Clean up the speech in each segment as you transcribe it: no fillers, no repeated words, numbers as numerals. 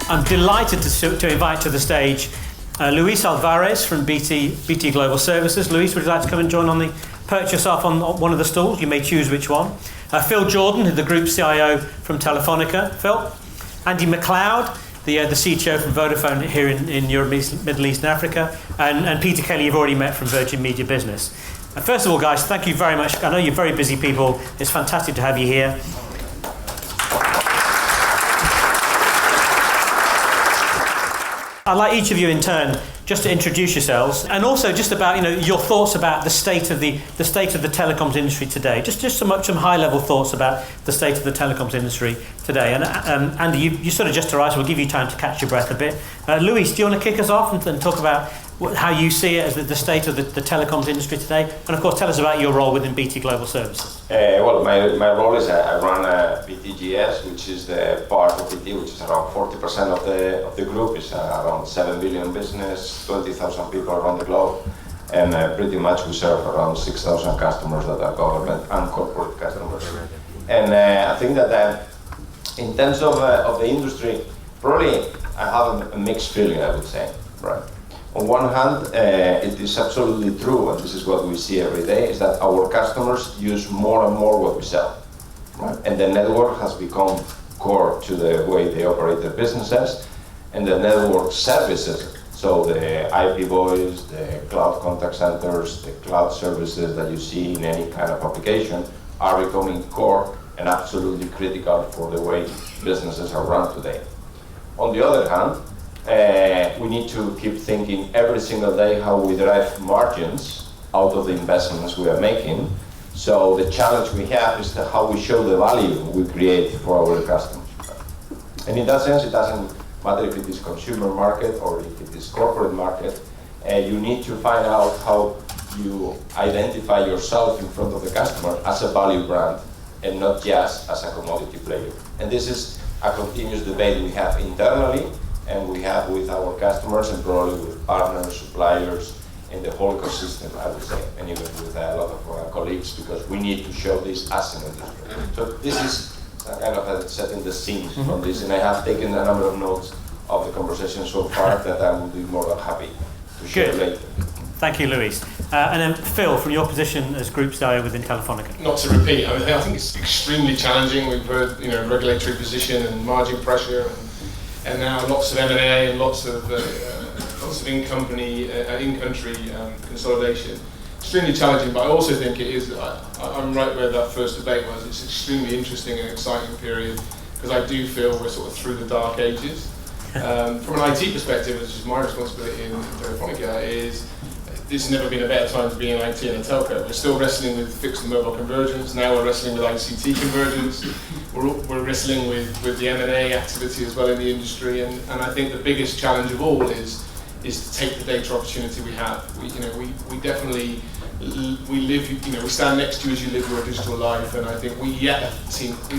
I'm delighted to invite to the stage Luis Alvarez from BT Global Services. Luis, would you like to come and join on perch yourself on one of the stools? You may choose which one. Phil Jordan, who's the Group CIO from Telefonica. Phil. Andy MacLeod, the CTO from Vodafone here in Europe, Middle East and Africa. And Peter Kelly, you've already met from Virgin Media Business. First of all, guys, thank you very much. I know you're very busy people. It's fantastic to have you here. I'd like each of you in turn just to introduce yourselves, and also just about your thoughts about the state of the telecoms industry today. Just some high-level thoughts about the state of the telecoms industry today. And Andy, you sort of just arrived, so we'll give you time to catch your breath a bit. Luis, do you want to kick us off and talk about how you see it as the state of the telecoms industry today? And of course, tell us about your role within BT Global Services. Well, my role is I run BTGS, which is the part of BT, which is around 40% of the group. It's around 7 billion business, 20,000 people around the globe, and pretty much we serve around 6,000 customers that are government and corporate customers. And I think that in terms of the industry, probably I have a mixed feeling, I would say, right? On one hand, it is absolutely true, and this is what we see every day, is that our customers use more and more what we sell, right? And the network has become core to the way they operate their businesses, and the network services, so the IP voice, the cloud contact centers, the cloud services that you see in any kind of application are becoming core and absolutely critical for the way businesses are run today. On the other hand, we need to keep thinking every single day how we drive margins out of the investments we are making. So the challenge we have is how we show the value we create for our customers. And in that sense, it doesn't matter if it is consumer market or if it is corporate market. You need to find out how you identify yourself in front of the customer as a value brand and not just as a commodity player. And this is a continuous debate we have internally, and we have with our customers and probably with partners, suppliers, and the whole ecosystem, I would say, and even with a lot of our colleagues, because we need to show this as an industry. So this is kind of setting the scene from this, and I have taken a number of notes of the conversation so far that I will be more than happy to share later. Thank you, Luis. And then Phil, from your position as Group CIO within Telefonica. Not to repeat, I think it's extremely challenging. We've heard, regulatory position and margin pressure, and now lots of M&A and lots of in-country consolidation. Extremely challenging, but I also think it is, I'm right where that first debate was, it's extremely interesting and exciting period, because I do feel we're sort of through the dark ages. From an IT perspective, which is my responsibility in Telefonica, is it's never been a better time to be in IT and a telco. We're still wrestling with fixed and mobile convergence. Now we're wrestling with ICT convergence. We're wrestling with the M&A activity as well in the industry. And I think the biggest challenge of all is to take the data opportunity we have. We definitely live. We stand next to you as you live your digital life. And I think we've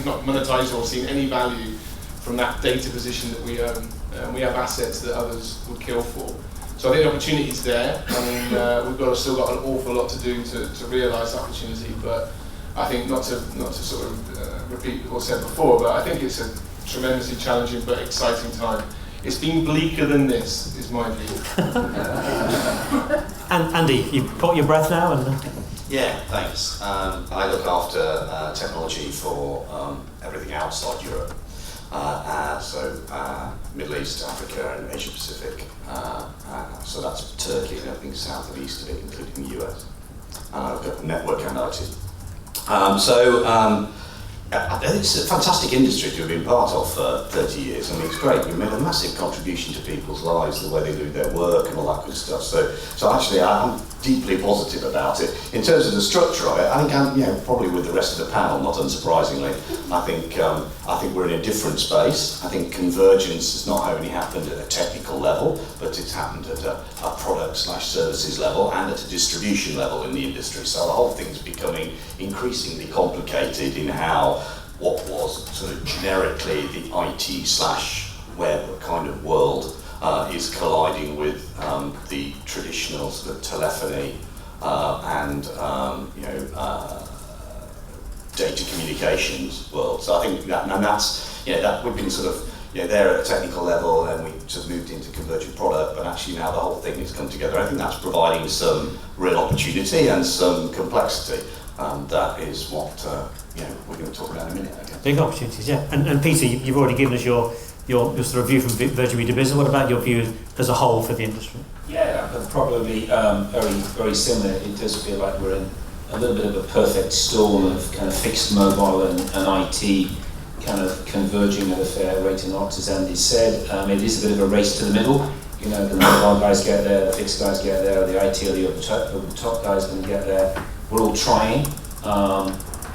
not monetized or seen any value from that data position that we own. We have assets that others would kill for. So I think the opportunity is there. I mean, we've still got an awful lot to do to realise that opportunity. But I think not to sort of repeat what I said before, but I think it's a tremendously challenging but exciting time. It's been bleaker than this, is my view. And Andy, you've caught your breath now? Yeah, thanks. I look after technology for everything outside Europe. So Middle East, Africa, and Asia Pacific. So that's Turkey and everything south and east of it, including the US. I've got network and IT. It's a fantastic industry to have been part of for 30 years. I mean, it's great. We've made a massive contribution to people's lives, the way they do their work and all that good stuff. So actually, I'm deeply positive about it. In terms of the structure of it, I think I'm, probably with the rest of the panel, not unsurprisingly, I think we're in a different space. I think convergence has not only happened at a technical level, but it's happened at a product/services level and at a distribution level in the industry. So the whole thing's becoming increasingly complicated in how what was sort of generically the IT/web kind of world is colliding with the traditional sort of telephony and data communications world. So I think that, and that's that we've been sort of they're at a technical level, and we sort of moved into convergent product, but actually now the whole thing has come together. I think that's providing some real opportunity and some complexity, and that is what we're going to talk about in a minute, I guess. Big opportunities, yeah. And Peter, you've already given us your sort of view from Virgin Media Business. What about your view as a whole for the industry? Yeah, probably very, very similar. It does feel like we're in a little bit of a perfect storm of kind of fixed mobile and IT kind of converging at a fair rate and not, as Andy said. It is a bit of a race to the middle. The mobile guys get there, the fixed guys get there, the IT or the over the top guys going to get there. We're all trying.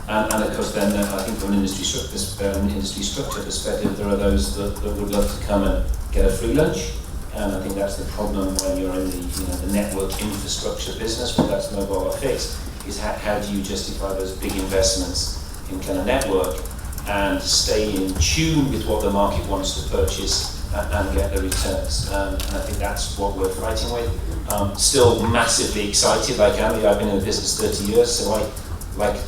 And of course then I think from an industry structure perspective, there are those that would love to come and get a free lunch. And I think that's the problem when you're in the network infrastructure business, whether that's mobile or fixed, is how do you justify those big investments in kind of network and stay in tune with what the market wants to purchase and get the returns. And I think that's what we're fighting with. Still massively excited, like Andy. I've been in the business 30 years, so I, like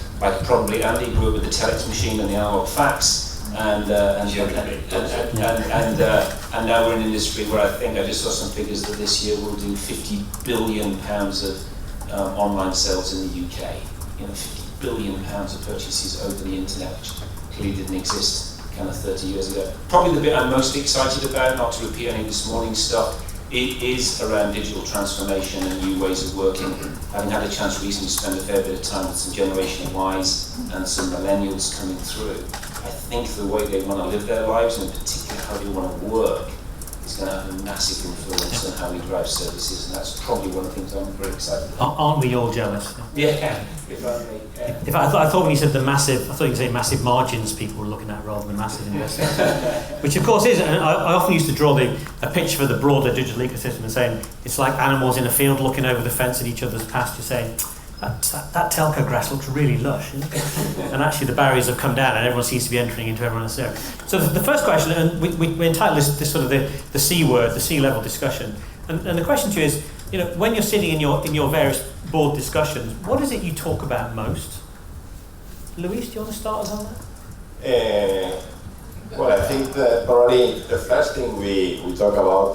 probably Andy, grew up with the telex machine and the analog fax, and now we're in an industry where I think I just saw some figures that this year we'll do £50 billion of online sales in the UK. £50 billion of purchases over the internet, which clearly didn't exist kind of 30 years ago. Probably the bit I'm most excited about, not to repeat any of this morning's stuff, it is around digital transformation and new ways of working. Having had a chance recently to spend a fair bit of time with some Generation Ys and some millennials coming through, I think the way they want to live their lives, and in particular how they want to work, is going to have a massive influence on how we drive services, and that's probably one of the things I'm very excited about. Aren't we all jealous? Yeah, if only. Yeah. In fact, I thought when you said the massive, I thought you were saying massive margins people were looking at rather than massive investments. Which of course is, and I often used to draw a picture for the broader digital ecosystem and saying it's like animals in a field looking over the fence at each other's pasture saying, that telco grass looks really lush. And actually the barriers have come down and everyone seems to be entering into everyone else's area. So the first question, and we entitled this sort of the C word, the C-level discussion. And the question to you is, when you're sitting in your various board discussions, what is it you talk about most? Luis, do you want to start us on that? Well, I think that probably the first thing we talk about,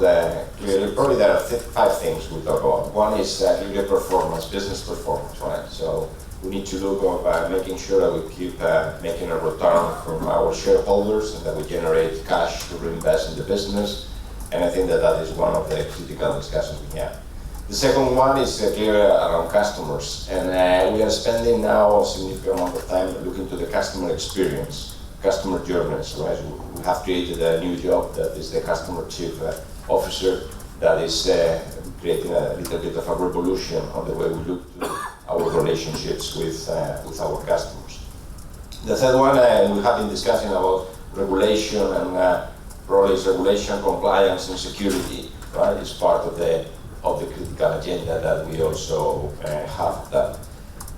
clearly, probably there are 5 things we talk about. One is clearly performance, business performance, right? So we need to look at making sure that we keep making a return from our shareholders and that we generate cash to reinvest in the business. And I think that is one of the critical discussions we have. The second one is clearly around customers. And we are spending now a significant amount of time looking to the customer experience, customer journeys, right? We have created a new job that is the customer chief officer that is creating a little bit of a revolution on the way we look to our relationships with our customers. The third one, we have been discussing about regulation and probably regulation, compliance, and security, right? Is part of the critical agenda that we also have done.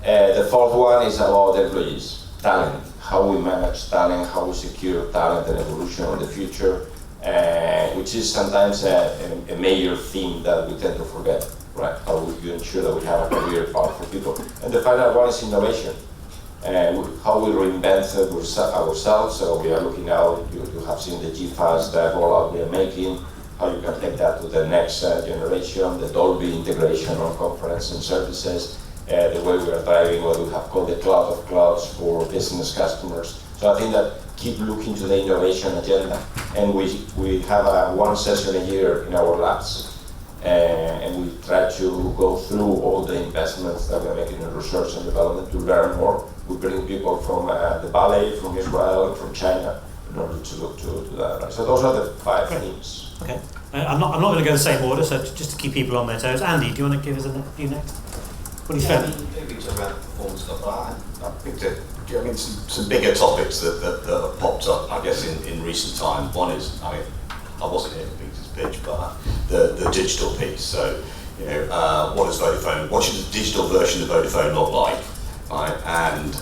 The fourth one is about employees, talent, how we manage talent, how we secure talent and evolution in the future, which is sometimes a major theme that we tend to forget, right? How we ensure that we have a career path for people. And the final one is innovation. How we reinvent ourselves. So we are looking out, you have seen the GFAS rollout we are making, how you can take that to the next generation, the Dolby integration on conference and services, the way we are driving what we have called the cloud of clouds for business customers. So I think that keep looking to the innovation agenda. And we have one session a year in our labs. And we try to go through all the investments that we're making in research and development to learn more. We bring people from the Valley, from Israel, and from China in order to look to that. Right? So those are the 5 themes. Okay. I'm not going to go the same order, so just to keep people on their toes. Andy, do you want to give us a view next? What do you think? Maybe talk about performance stuff. I think some bigger topics that have popped up, I guess, in recent time. One is, I wasn't here for Peter's pitch, but the digital piece. So, what does Vodafone? What should the digital version of Vodafone look like? Right? And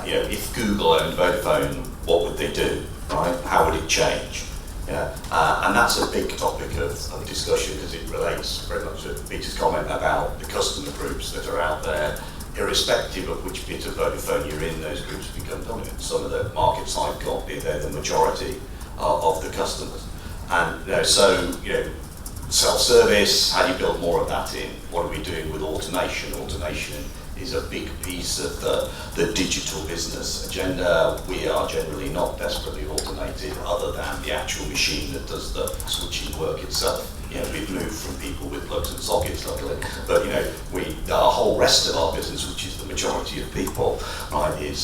if Google owned Vodafone, what would they do? Right? How would it change? And that's a big topic of discussion because it relates very much to Peter's comment about the customer groups that are out there irrespective of which bit of Vodafone you're in, those groups become dominant. Some of the markets I've got, they're the majority of the customers. And self-service, how do you build more of that in? What are we doing with automation? Automation is a big piece of the digital business agenda. We are generally not desperately automated other than the actual machine that does the switching work itself. We've moved from people with plugs and sockets, luckily, but the whole rest of our business, which is the majority of people, right, it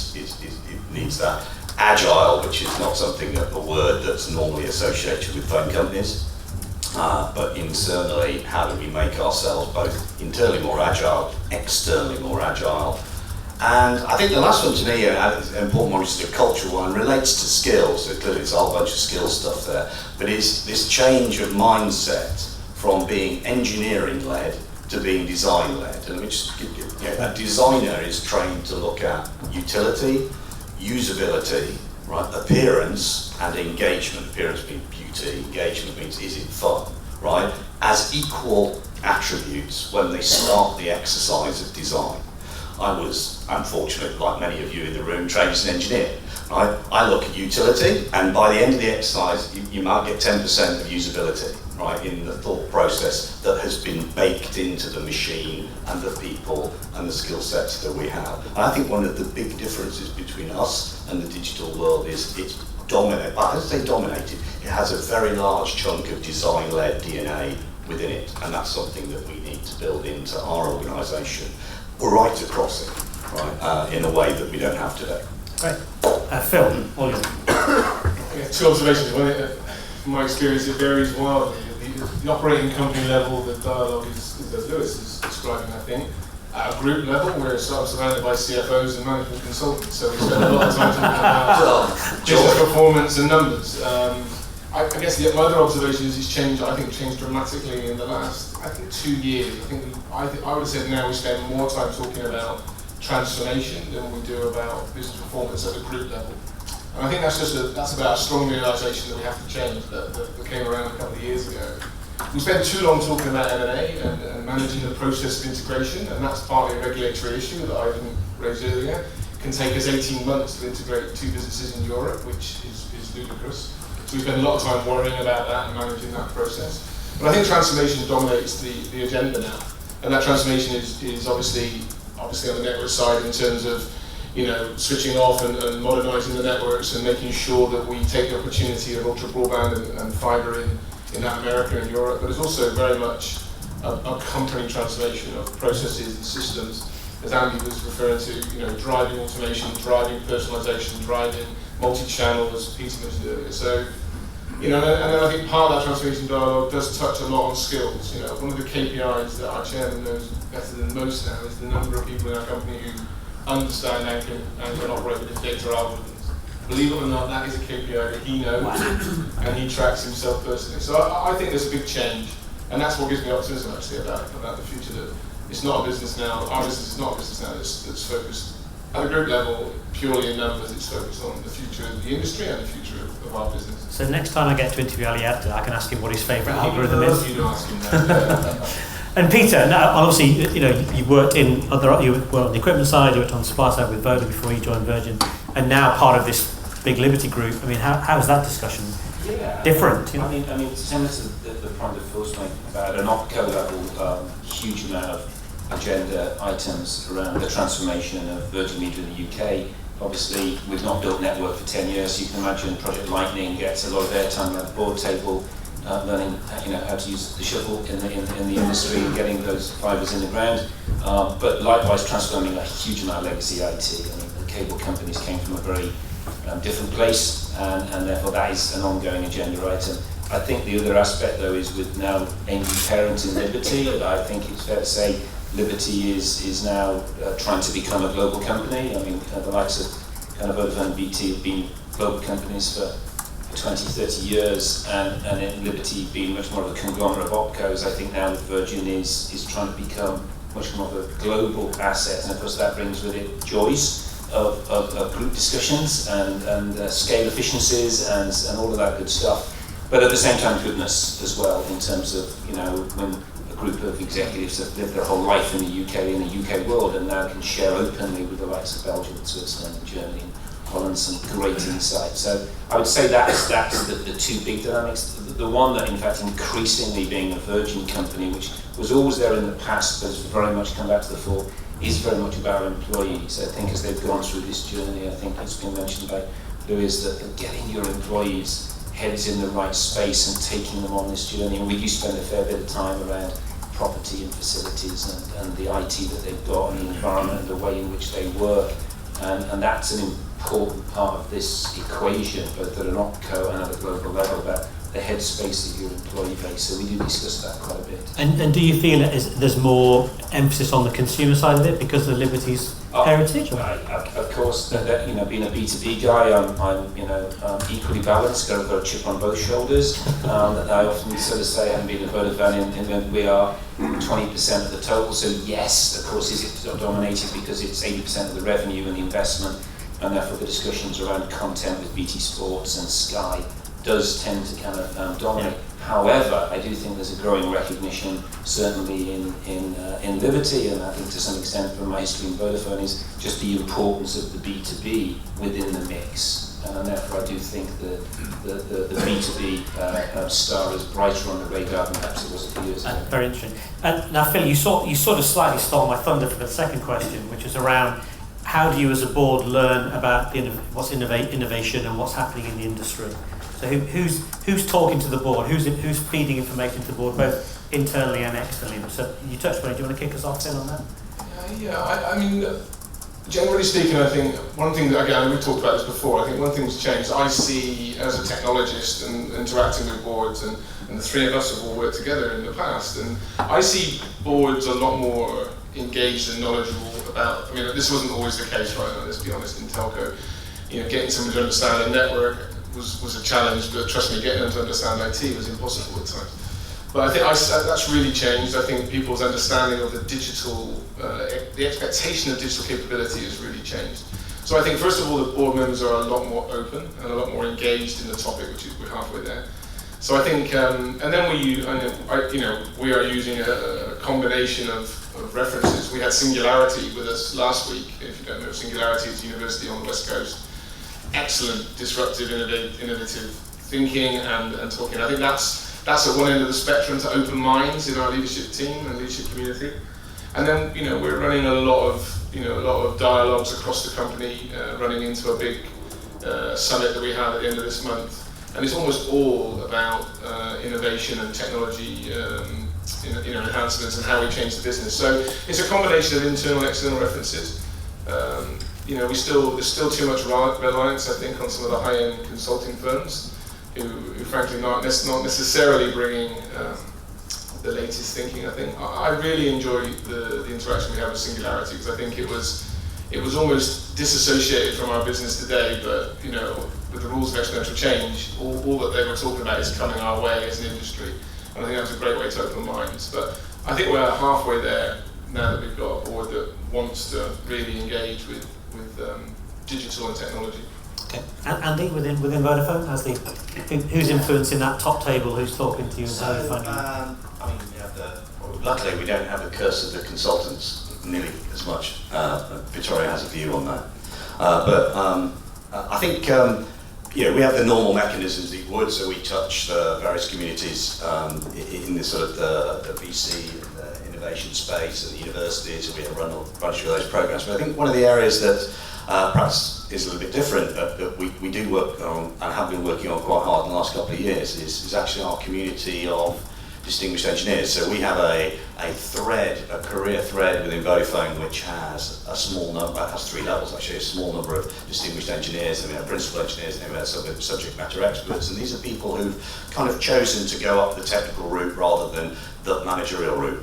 needs that. Agile, which is not a word that's normally associated with phone companies, but internally, how do we make ourselves both internally more agile, externally more agile? And I think the last one to me, is an important one, which is a cultural one, relates to skills. So clearly it's a whole bunch of skill stuff there, but it's this change of mindset from being engineering-led to being design-led. And a designer is trained to look at utility, usability, right, appearance and engagement. Appearance means beauty, engagement means is it fun, right? As equal attributes when they start the exercise of design. I was, unfortunately, like many of you in the room, trained as an engineer. Right? I look at utility, and by the end of the exercise, you might get 10% of usability, right, in the thought process that has been baked into the machine and the people and the skill sets that we have. And I think one of the big differences between us and the digital world is it's dominated. I don't say dominated. It has a very large chunk of design-led DNA within it, and that's something that we need to build into our organisation. Right across it, right, in a way that we don't have today. Great. Phil, all yours. Two observations. One, from my experience, it varies wildly. The operating company level, the dialogue is as Lewis is describing, I think. At a group level, we're sort of surrounded by CFOs and management consultants, so we spend a lot of time talking about business performance and numbers. I guess my other observation is it's changed. I think changed dramatically in the last, 2 years. I would have said now we spend more time talking about transformation than we do about business performance at a group level. And I think that's about a strong realisation that we have to change that came around a couple of years ago. We spent too long talking about M&A and managing the process of integration, and that's partly a regulatory issue that I didn't raise earlier. It can take us 18 months to integrate 2 businesses in Europe, which is ludicrous. So we spend a lot of time worrying about that and managing that process. But I think transformation dominates the agenda now, and that transformation is obviously on the network side in terms of switching off and modernising the networks and making sure that we take the opportunity of ultra broadband and fibre in Latin America and Europe. But it's also very much a company transformation of processes and systems, as Andy was referring to. Driving automation, driving personalisation, driving multi-channel, as Peter mentioned earlier. So. And then I think part of that transformation dialogue does touch a lot on skills. One of the KPIs that our chairman knows better than most now is the number of people in our company who understand and can operate with data algorithms. Believe it or not, that is a KPI that he knows and he tracks himself personally. So I think there's a big change, and that's what gives me optimism actually about the future. That it's not a business now. Our business is not a business now that's focused at a group level purely in numbers. It's focused on the future of the industry and the future of our business. So next time I get to interview Aliette, I can ask him what his favourite algorithm is. You to ask him that. And Peter, now obviously you worked on the equipment side, you worked on the supply side with Vodafone before you joined Virgin, and now part of this big Liberty group. I mean, how is that discussion different? I mean, similar to the point that Phil's making about an OpCo level, huge amount of agenda items around the transformation of Virgin Media in the UK. Obviously, we've not built network for 10 years, so you can imagine Project Lightning gets a lot of airtime at the board table, learning how to use the shovel in the industry and getting those fibres in the ground. But likewise, transforming a huge amount of legacy IT. The cable companies came from a very different place, and therefore that is an ongoing agenda item. I think the other aspect, though, is with now a new parent in Liberty. I think it's fair to say Liberty is now trying to become a global company. I mean, the likes of Vodafone and BT have been global companies for 20, 30 years, and in Liberty being much more of a conglomerate of opcos. I think now Virgin is trying to become much more of a global asset, and of course that brings with it joys of group discussions and scale efficiencies and all of that good stuff. But at the same time, goodness as well, in terms of when a group of executives that lived their whole life in the UK, in the UK world, and now can share openly with the likes of Belgium, Switzerland, Germany, and Holland some great insight. So I would say that's the two big dynamics. The one that, in fact, increasingly being a Virgin company, which was always there in the past, but has very much come back to the fore, is very much about our employees. I think as they've gone through this journey, I think it's been mentioned by Louis that getting your employees' heads in the right space and taking them on this journey, and we do spend a fair bit of time around property and facilities and the IT that they've got and the environment and the way in which they work, and that's an important part of this equation, both at an OpCo and at a global level, about the headspace of your employee base. So we do discuss that quite a bit. And do you feel there's more emphasis on the consumer side of it because of Liberty's heritage? Of course, being a B2B guy, I'm equally balanced, got a chip on both shoulders. I often sort of say, having been a Vodafone, we are 20% of the total. So yes, of course, is it dominated because it's 80% of the revenue and the investment, and therefore the discussions around content with BT Sports and Sky does tend to kind of dominate. However, I do think there's a growing recognition, certainly in Liberty, and I think to some extent from my history in Vodafone, is just the importance of the B2B within the mix. And therefore I do think the B2B star is brighter on the radar than perhaps it was a few years ago. Very interesting. Now, Phil, you sort of slightly stole my thunder for the second question, which is around how do you as a board learn about what's innovation and what's happening in the industry? So who's talking to the board? Who's feeding information to the board, both internally and externally? So you touched on it. Do you want to kick us off, Phil, on that? I mean, generally speaking, I think one thing that, again, we've talked about this before, I think one thing's changed. I see, as a technologist and interacting with boards, and the three of us have all worked together in the past, and I see boards a lot more engaged and knowledgeable about, I mean, this wasn't always the case, right? Let's be honest, in telco, getting someone to understand a network was a challenge, but trust me, getting them to understand IT was impossible at times. But I think that's really changed. I think people's understanding of the digital, the expectation of digital capability has really changed. So I think, first of all, the board members are a lot more open and a lot more engaged in the topic, which is, we're halfway there. So I think, and then we are using a combination of references. We had Singularity with us last week. If you don't know, Singularity is a university on the West Coast. Excellent, disruptive, innovative thinking and talking. I think that's at one end of the spectrum to open minds in our leadership team and leadership community. And then we're running a lot of dialogues across the company, running into a big summit that we have at the end of this month. And it's almost all about innovation and technology, enhancements and how we change the business. So it's a combination of internal and external references. There's still too much reliance, I think, on some of the high-end consulting firms who frankly not necessarily bringing the latest thinking. I think I really enjoy the interaction we have with Singularity, because I think it was almost disassociated from our business today, but with the rules of exponential change, all that they were talking about is coming our way as an industry, and I think that's a great way to open minds. But I think we're halfway there now that we've got a board that wants to really engage with digital and technology. Okay. Andy, within Vodafone, who's influencing that top table? Who's talking to you and how you find luckily we don't have the curse of the consultants nearly as much. Victoria has a view on that. I think we have the normal mechanisms that you would, so we touch the various communities in the sort of the VC innovation space and the universities, and we have run a bunch of those programs. But I think one of the areas that perhaps is a little bit different, that we do work on and have been working on quite hard in the last couple of years is actually our community of distinguished engineers. So we have a career thread within Vodafone, which has a small number, it has 3 levels actually, a small number of distinguished engineers, and we have principal engineers, and we have subject matter experts, and these are people who've kind of chosen to go up the technical route rather than the managerial route,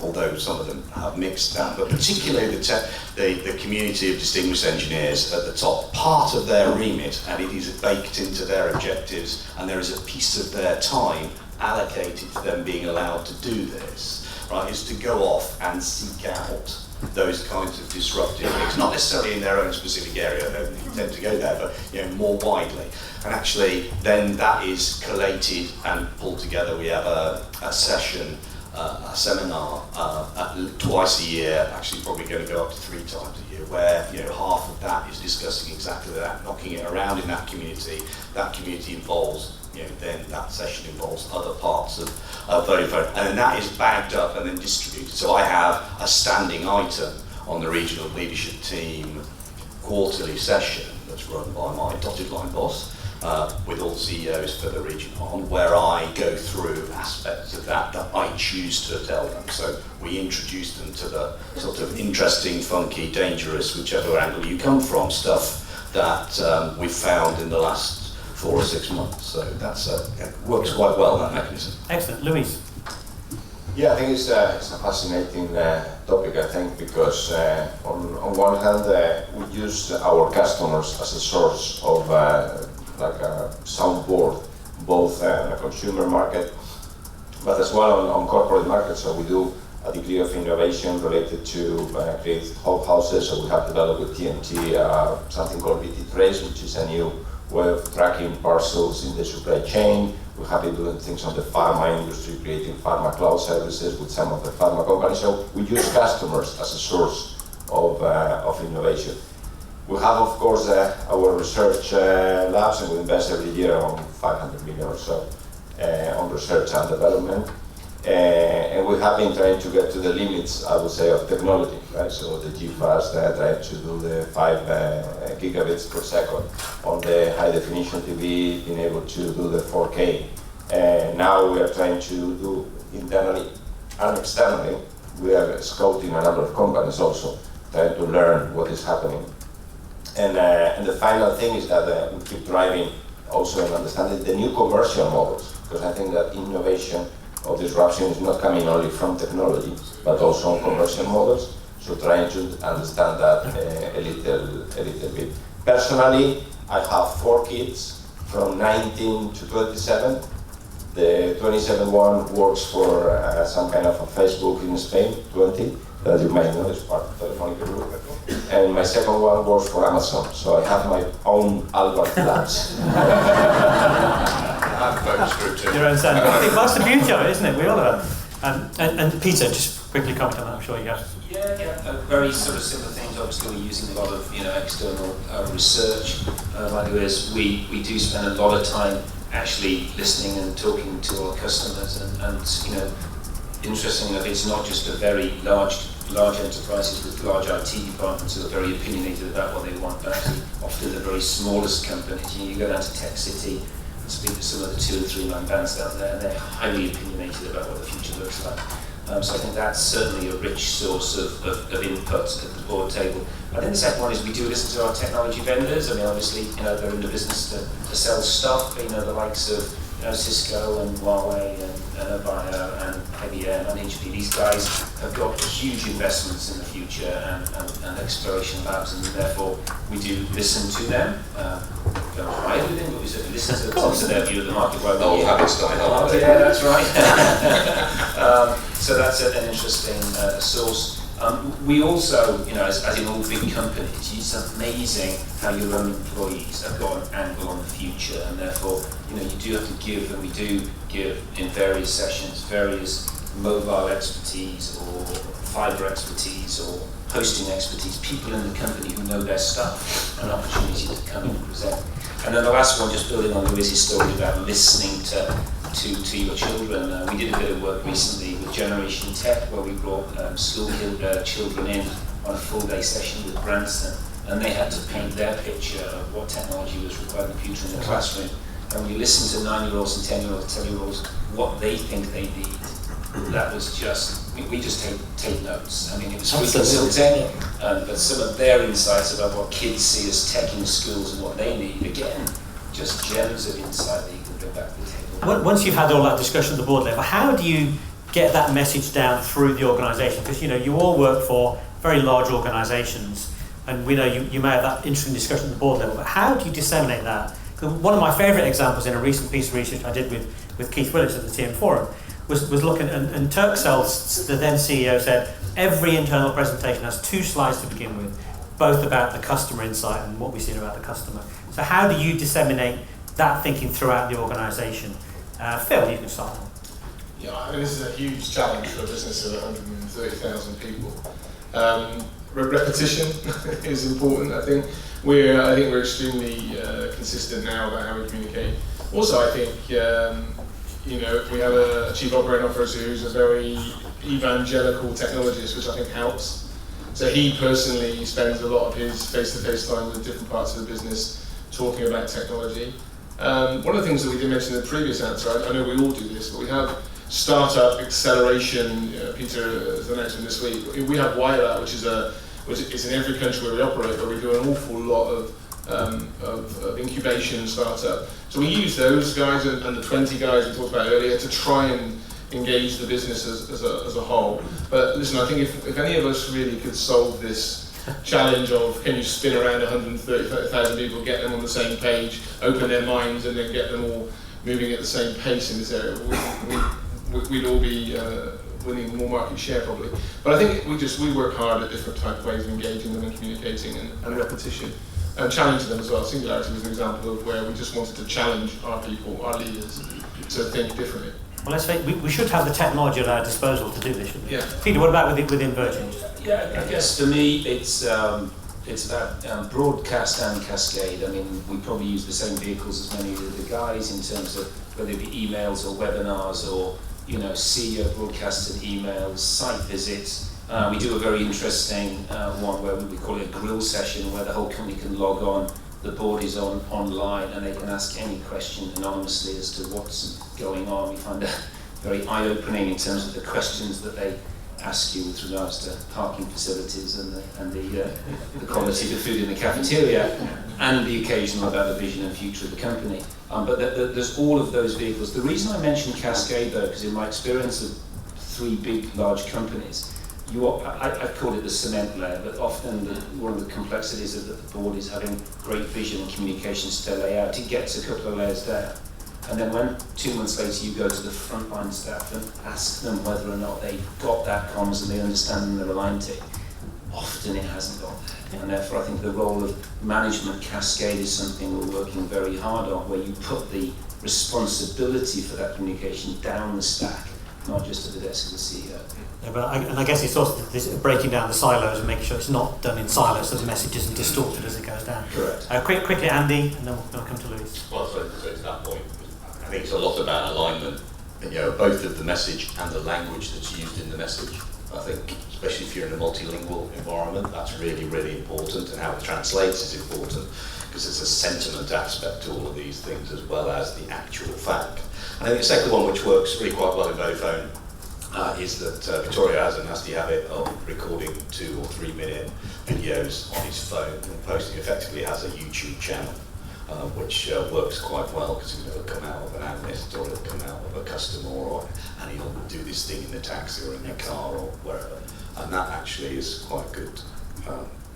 although some of them have mixed that, but particularly the community of distinguished engineers at the top, part of their remit, and it is baked into their objectives, and there is a piece of their time allocated to them being allowed to do this, right, is to go off and seek out those kinds of disruptive things, not necessarily in their own specific area, I don't intend to go there, but more widely. And actually then that is collated and pulled together. We have a session a seminar twice a year, actually probably going to go up to 3 times a year, where half of that is discussing exactly that, knocking it around in that community. That community involves, then that session involves other parts of Vodafone, and then that is bagged up and then distributed. So I have a standing item on the regional leadership team quarterly session that's run by my dotted line boss, with all the CEOs for the region on, where I go through aspects of that I choose to tell them. So we introduce them to the sort of interesting, funky, dangerous, whichever angle you come from, stuff that we've found in the last 4 or 6 months. So that's works quite well, that mechanism. Excellent. Luis? Yeah, I think it's a fascinating topic, I think, because on one hand, we use our customers as a source of like a soundboard, both in the consumer market, but as well on corporate markets. So we do a degree of innovation related to create whole houses. So we have developed with TNT something called BT Trace, which is a new way of tracking parcels in the supply chain. We have been doing things on the pharma industry, creating pharma cloud services with some of the pharma companies. So we use customers as a source of innovation. We have, of course, our research labs, and we invest every year around 500 million or so on research and development. And we have been trying to get to the limits, I would say, of technology, right? So the GFAST trying to do the 5 gigabits per second. On the high definition TV, being able to do the 4K. Now we are trying to do internally and externally. We are scouting a number of companies also, trying to learn what is happening. And the final thing is that we keep driving also in understanding the new commercial models, because I think that innovation or disruption is not coming only from technology, but also on commercial models. So trying to understand that a little bit. Personally, I have 4 kids from 19 to 27. The 27 one works for some kind of a Facebook in Spain, 20, that you may know is part of the Telefonica group. And my second one works for Amazon, so I have my own Alvarez labs. I have a focus group too. Your own standard. I think that's the beauty of it, isn't it? We all have. And Peter, just quickly comment on that, I'm sure you have. Yeah, very sort of similar things. Obviously, we're using a lot of external research. Like this, we do spend a lot of time actually listening and talking to our customers, and interesting that it's not just a very large enterprises with large IT departments who are very opinionated about what they want, but actually often the very smallest companies. You go down to Tech City and speak to some of the 2 and 3 man bands down there, and they're highly opinionated about what the future looks like. So I think that's certainly a rich source of input at the board table. I think the second one is we do listen to our technology vendors. I mean, obviously, they're in the business to sell stuff. The likes of Cisco and Huawei and Avaya and IBM and HP. These guys have got huge investments in the future and exploration labs, and therefore we do listen to them. Don't hide with them, but we certainly listen to their view of the market. Old habits die hard. Yeah, that's right. So that's an interesting source. We also, as in all big companies, it's amazing how your own employees have got an angle on the future, and therefore, you do have to give, and we do give in various sessions, various mobile expertise or fiber expertise or hosting expertise, people in the company who know their stuff, an opportunity to come and present. And then the last one, just building on Luis's story about listening to your children. We did a bit of work recently with Generation Tech, where we brought school children in on a full-day session with Branson, and they had to paint their picture of what technology was required in the future in the classroom. And when you listen to 9-year-olds and 10-year-olds, 10-year-olds, what they think they need, that was just, we just take notes. I mean, it was free consulting, but some of their insights about what kids see as tech in schools and what they need, again, just gems of insight that you can bring back to the table. Once you've had all that discussion at the board level, how do you get that message down through the organisation? Because you all work for very large organisations, and we know you may have that interesting discussion at the board level, but how do you disseminate that? One of my favourite examples in a recent piece of research I did with Keith Willis at the TM Forum was looking, and Turkcell, the then CEO, said every internal presentation has 2 slides to begin with, both about the customer insight and what we've seen about the customer. So how do you disseminate that thinking throughout the organisation? Phil, you can start. Yeah, I mean, this is a huge challenge for a business of 130,000 people. Repetition is important. I think we're extremely consistent now about how we communicate. Also, I think we have a chief operating officer who's a very evangelical technologist, which I think helps. So he personally spends a lot of his face-to-face time with different parts of the business talking about technology. One of the things that we did mention in the previous answer, I know we all do this, but we have startup acceleration. Peter has announced this week. We have WireOut, which is in every country where we operate, but we do an awful lot of incubation startup. So we use those guys and the 20 guys we talked about earlier to try and engage the business as a whole. But listen, I think if any of us really could solve this challenge of can you spin around 130,000 people, get them on the same page, open their minds, and then get them all moving at the same pace in this area, we'd all be winning more market share probably. But I think we work hard at different type of ways of engaging them and communicating and repetition. And challenging them as well. Singularity was an example of where we just wanted to challenge our people, our leaders, to think differently. Well, let's say we should have the technology at our disposal to do this, shouldn't we? Yeah. Peter, what about within Virgin? Yeah, I guess for me it's about broadcast and cascade. I mean, we probably use the same vehicles as many of the guys in terms of whether it be emails or webinars or CEO broadcasted emails, site visits. We do a very interesting one where we call it a grill session where the whole company can log on, the board is online and they can ask any question anonymously as to what's going on. We find that very eye-opening in terms of the questions that they ask you with regards to parking facilities and the quality of the food in the cafeteria and the occasional about the vision and future of the company. But there's all of those vehicles. The reason I mentioned Cascade though, because in my experience of 3 big large companies, I've called it the cement layer, but often one of the complexities is that the board is having great vision and communications to lay out. It gets a couple of layers down. And then when 2 months later you go to the frontline staff and ask them whether or not they've got that comms and they understand and they're aligned to it, often it hasn't got there. And therefore I think the role of management cascade is something we're working very hard on, where you put the responsibility for that communication down the stack, not just at the desk of the CEO. Yeah, but I guess it's also this breaking down the silos and making sure it's not done in silos so the message isn't distorted as it goes down. Correct. Quickly, Andy, and then we'll come to Louis. Well, so to that point, I think it's a lot about alignment, both of the message and the language that's used in the message. I think, especially if you're in a multilingual environment, that's really, really important, and how it translates is important, because there's a sentiment aspect to all of these things as well as the actual fact. And I think the second one, which works really quite well in Vodafone, is that Victoria has a nasty habit of recording 2 or 3 minute videos on his phone and posting. Effectively has a YouTube channel, which works quite well because it'll come out of an analyst or it'll come out of a customer, and he'll do this thing in the taxi or in the car or wherever, and that actually is quite good.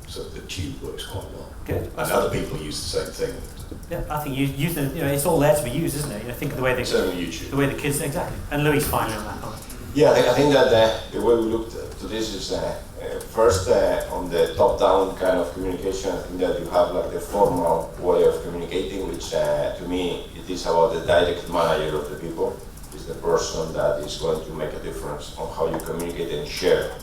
So the tube works quite well. Good. And other people use the same thing. Yeah, I think use them. It's all there to be used, isn't it? Think of the way they Certainly YouTube. The way the kids exactly. And Louis finally on that one. Yeah, I think that the way we looked to this is first on the top-down kind of communication. I think that you have like the formal way of communicating, which to me it is about the direct manager of the people. Is the person that is going to make a difference on how you communicate and share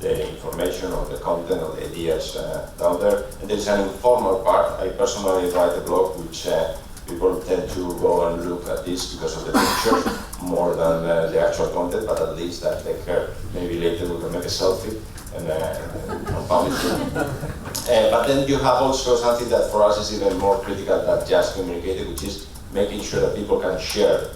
the information or the content or the ideas down there. And there is an informal part. I personally write a blog which people tend to go and look at this because of the pictures more than the actual content, but at least I take care. Maybe later we can make a selfie and publish it. But then you have also something that for us is even more critical than just communicating, which is making sure that people can share.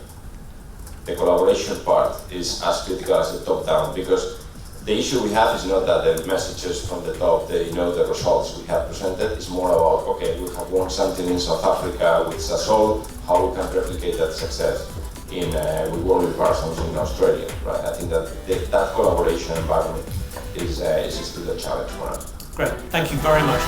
The collaboration part is as critical as the top-down, because the issue we have is not that the messages from the top, the results we have presented. It's more about, okay, we have won something in South Africa with Sasol, how we can replicate that success with World Parsons in Australia, right? I think that collaboration environment is still a challenge for us. Great, thank you very much.